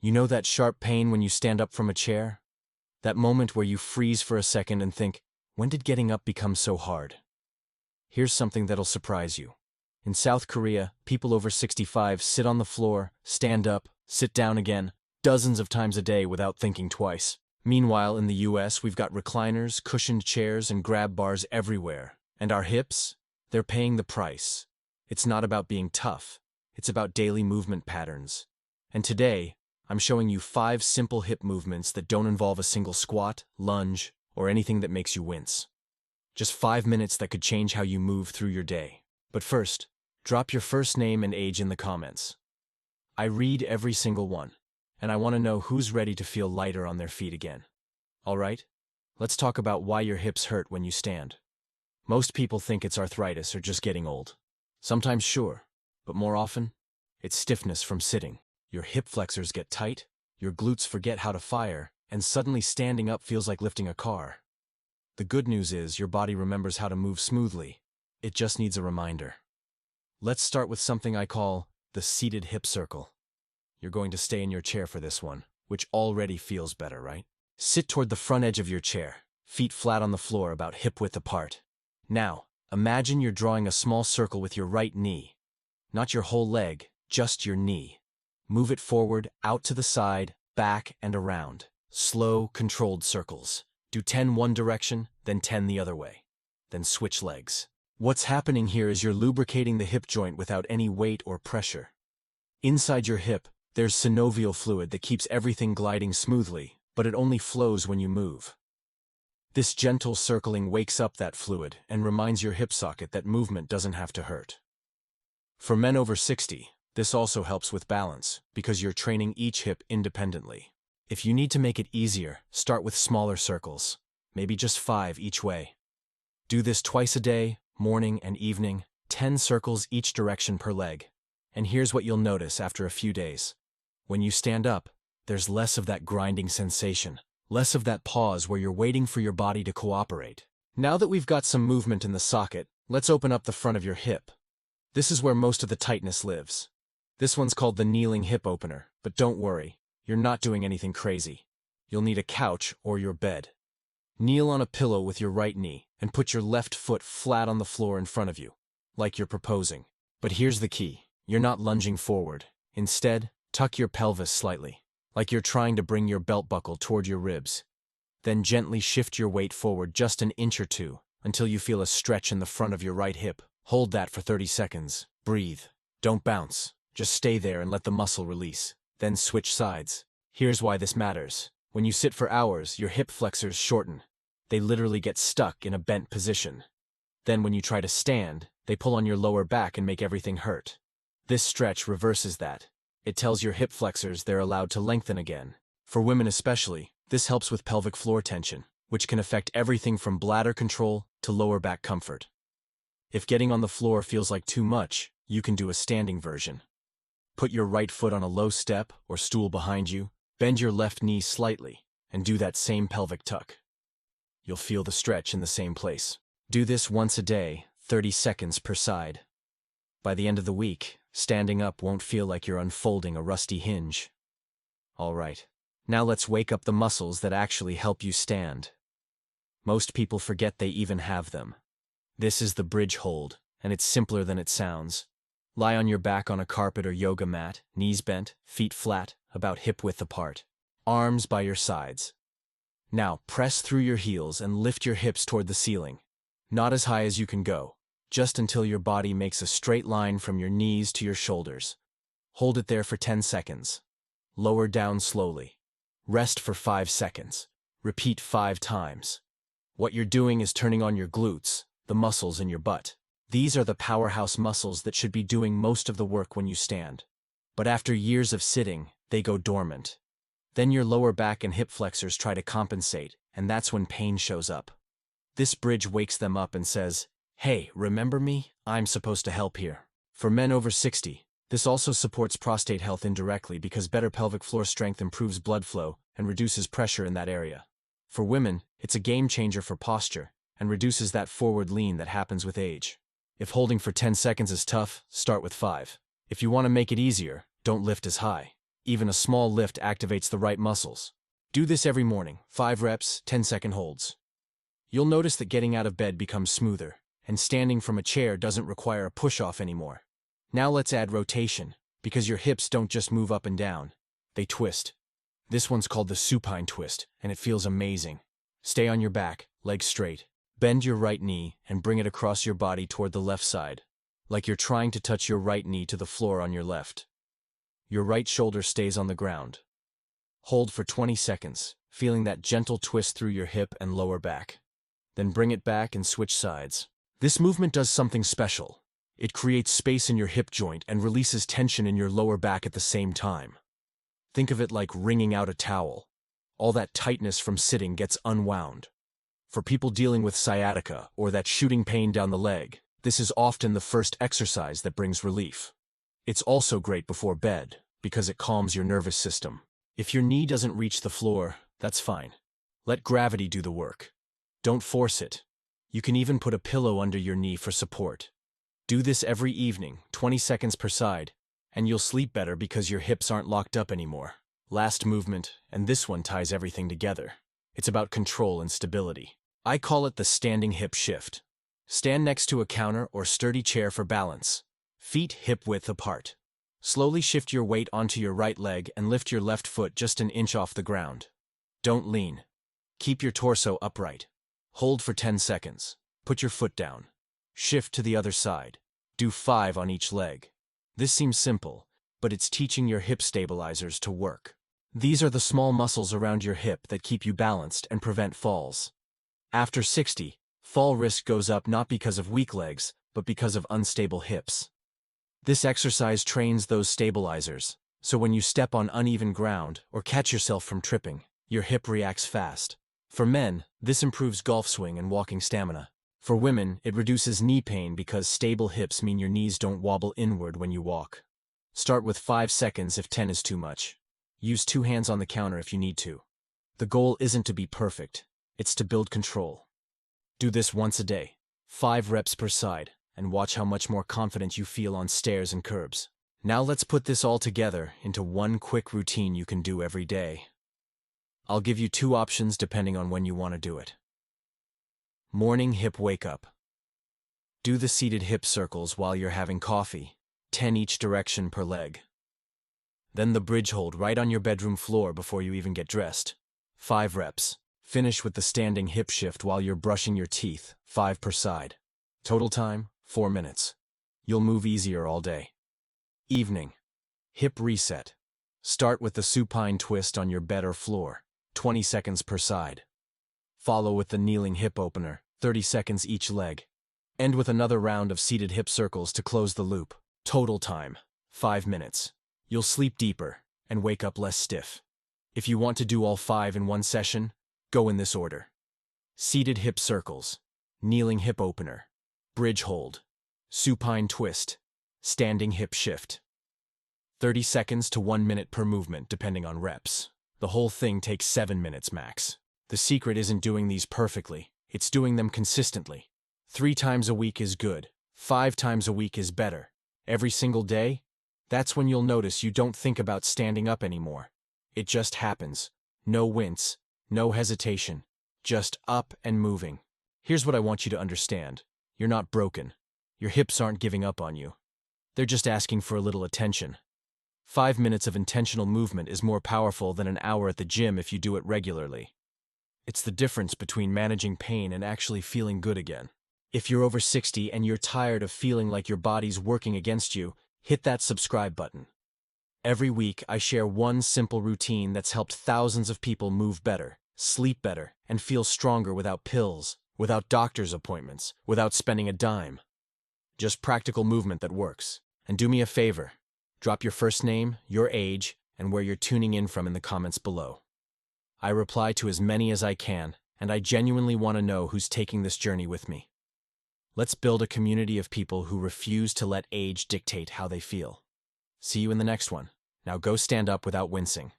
You know that sharp pain when you stand up from a chair? That moment where you freeze for a second and think, when did getting up become so hard? Here's something that'll surprise you. In South Korea, people over 65 sit on the floor, stand up, sit down again, dozens of times a day without thinking twice. Meanwhile, in the US, we've got recliners, cushioned chairs, and grab bars everywhere. And our hips? They're paying the price. It's not about being tough. It's about daily movement patterns. And today, I'm showing you 5 simple hip movements that don't involve a single squat, lunge, or anything that makes you wince. Just 5 minutes that could change how you move through your day. But first, drop your first name and age in the comments. I read every single one, and I want to know who's ready to feel lighter on their feet again. All right? Let's talk about why your hips hurt when you stand. Most people think it's arthritis or just getting old. Sometimes sure, but more often, it's stiffness from sitting. Your hip flexors get tight, your glutes forget how to fire, and suddenly standing up feels like lifting a car. The good news is your body remembers how to move smoothly. It just needs a reminder. Let's start with something I call the seated hip circle. You're going to stay in your chair for this one, which already feels better, right? Sit toward the front edge of your chair, feet flat on the floor about hip-width apart. Now, imagine you're drawing a small circle with your right knee. Not your whole leg, just your knee. Move it forward, out to the side, back, and around. Slow, controlled circles. Do 10 one direction, then 10 the other way. Then switch legs. What's happening here is you're lubricating the hip joint without any weight or pressure. Inside your hip, there's synovial fluid that keeps everything gliding smoothly, but it only flows when you move. This gentle circling wakes up that fluid and reminds your hip socket that movement doesn't have to hurt. For men over 60, this also helps with balance, because you're training each hip independently. If you need to make it easier, start with smaller circles, maybe just 5 each way. Do this twice a day, morning and evening, 10 circles each direction per leg. And here's what you'll notice after a few days. When you stand up, there's less of that grinding sensation, less of that pause where you're waiting for your body to cooperate. Now that we've got some movement in the socket, let's open up the front of your hip. This is where most of the tightness lives. This one's called the kneeling hip opener, but don't worry, you're not doing anything crazy. You'll need a couch or your bed. Kneel on a pillow with your right knee and put your left foot flat on the floor in front of you, like you're proposing. But here's the key. You're not lunging forward. Instead, tuck your pelvis slightly, like you're trying to bring your belt buckle toward your ribs. Then gently shift your weight forward just an inch or two until you feel a stretch in the front of your right hip. Hold that for 30 seconds. Breathe. Don't bounce. Just stay there and let the muscle release. Then switch sides. Here's why this matters. When you sit for hours, your hip flexors shorten. They literally get stuck in a bent position. Then when you try to stand, they pull on your lower back and make everything hurt. This stretch reverses that. It tells your hip flexors they're allowed to lengthen again. For women especially, this helps with pelvic floor tension, which can affect everything from bladder control to lower back comfort. If getting on the floor feels like too much, you can do a standing version. Put your right foot on a low step or stool behind you, bend your left knee slightly, and do that same pelvic tuck. You'll feel the stretch in the same place. Do this once a day, 30 seconds per side. By the end of the week, standing up won't feel like you're unfolding a rusty hinge. All right, now let's wake up the muscles that actually help you stand. Most people forget they even have them. This is the bridge hold, and it's simpler than it sounds. Lie on your back on a carpet or yoga mat, knees bent, feet flat, about hip-width apart. Arms by your sides. Now, press through your heels and lift your hips toward the ceiling. Not as high as you can go, just until your body makes a straight line from your knees to your shoulders. Hold it there for 10 seconds. Lower down slowly. Rest for 5 seconds. Repeat 5 times. What you're doing is turning on your glutes, the muscles in your butt. These are the powerhouse muscles that should be doing most of the work when you stand. But after years of sitting, they go dormant. Then your lower back and hip flexors try to compensate, and that's when pain shows up. This bridge wakes them up and says, "Hey, remember me? I'm supposed to help here." For men over 60, this also supports prostate health indirectly because better pelvic floor strength improves blood flow and reduces pressure in that area. For women, it's a game changer for posture and reduces that forward lean that happens with age. If holding for 10 seconds is tough, start with 5. If you want to make it easier, don't lift as high. Even a small lift activates the right muscles. Do this every morning, 5 reps, 10-second holds. You'll notice that getting out of bed becomes smoother, and standing from a chair doesn't require a push-off anymore. Now let's add rotation, because your hips don't just move up and down, they twist. This one's called the supine twist, and it feels amazing. Stay on your back, legs straight. Bend your right knee and bring it across your body toward the left side, like you're trying to touch your right knee to the floor on your left. Your right shoulder stays on the ground. Hold for 20 seconds, feeling that gentle twist through your hip and lower back. Then bring it back and switch sides. This movement does something special. It creates space in your hip joint and releases tension in your lower back at the same time. Think of it like wringing out a towel. All that tightness from sitting gets unwound. For people dealing with sciatica or that shooting pain down the leg, this is often the first exercise that brings relief. It's also great before bed, because it calms your nervous system. If your knee doesn't reach the floor, that's fine. Let gravity do the work. Don't force it. You can even put a pillow under your knee for support. Do this every evening, 20 seconds per side, and you'll sleep better because your hips aren't locked up anymore. Last movement, and this one ties everything together. It's about control and stability. I call it the standing hip shift. Stand next to a counter or sturdy chair for balance. Feet hip-width apart. Slowly shift your weight onto your right leg and lift your left foot just an inch off the ground. Don't lean. Keep your torso upright. Hold for 10 seconds. Put your foot down. Shift to the other side. Do 5 on each leg. This seems simple, but it's teaching your hip stabilizers to work. These are the small muscles around your hip that keep you balanced and prevent falls. After 60, fall risk goes up not because of weak legs, but because of unstable hips. This exercise trains those stabilizers, so when you step on uneven ground or catch yourself from tripping, your hip reacts fast. For men, this improves golf swing and walking stamina. For women, it reduces knee pain because stable hips mean your knees don't wobble inward when you walk. Start with 5 seconds if 10 is too much. Use 2 hands on the counter if you need to. The goal isn't to be perfect. It's to build control. Do this once a day, 5 reps per side, and watch how much more confident you feel on stairs and curbs. Now let's put this all together into one quick routine you can do every day. I'll give you 2 options depending on when you want to do it. Morning hip wake up. Do the seated hip circles while you're having coffee, 10 each direction per leg. Then the bridge hold right on your bedroom floor before you even get dressed, 5 reps. Finish with the standing hip shift while you're brushing your teeth, 5 per side. Total time, 4 minutes. You'll move easier all day. Evening. Hip reset. Start with the supine twist on your bed or floor, 20 seconds per side. Follow with the kneeling hip opener, 30 seconds each leg. End with another round of seated hip circles to close the loop. Total time, 5 minutes. You'll sleep deeper and wake up less stiff. If you want to do all 5 in one session, go in this order. Seated hip circles, kneeling hip opener, bridge hold, supine twist, standing hip shift. 30 seconds to 1 minute per movement depending on reps. The whole thing takes 7 minutes max. The secret isn't doing these perfectly, it's doing them consistently. 3 times a week is good, 5 times a week is better. Every single day, that's when you'll notice you don't think about standing up anymore. It just happens. No wince. No hesitation, just up and moving. Here's what I want you to understand. You're not broken. Your hips aren't giving up on you. They're just asking for a little attention. 5 minutes of intentional movement is more powerful than an hour at the gym if you do it regularly. It's the difference between managing pain and actually feeling good again. If you're over 60 and you're tired of feeling like your body's working against you, hit that subscribe button. Every week, I share one simple routine that's helped thousands of people move better, sleep better, and feel stronger without pills, without doctor's appointments, without spending a dime. Just practical movement that works. And do me a favor, drop your first name, your age, and where you're tuning in from in the comments below. I reply to as many as I can, and I genuinely want to know who's taking this journey with me. Let's build a community of people who refuse to let age dictate how they feel. See you in the next one. Now go stand up without wincing.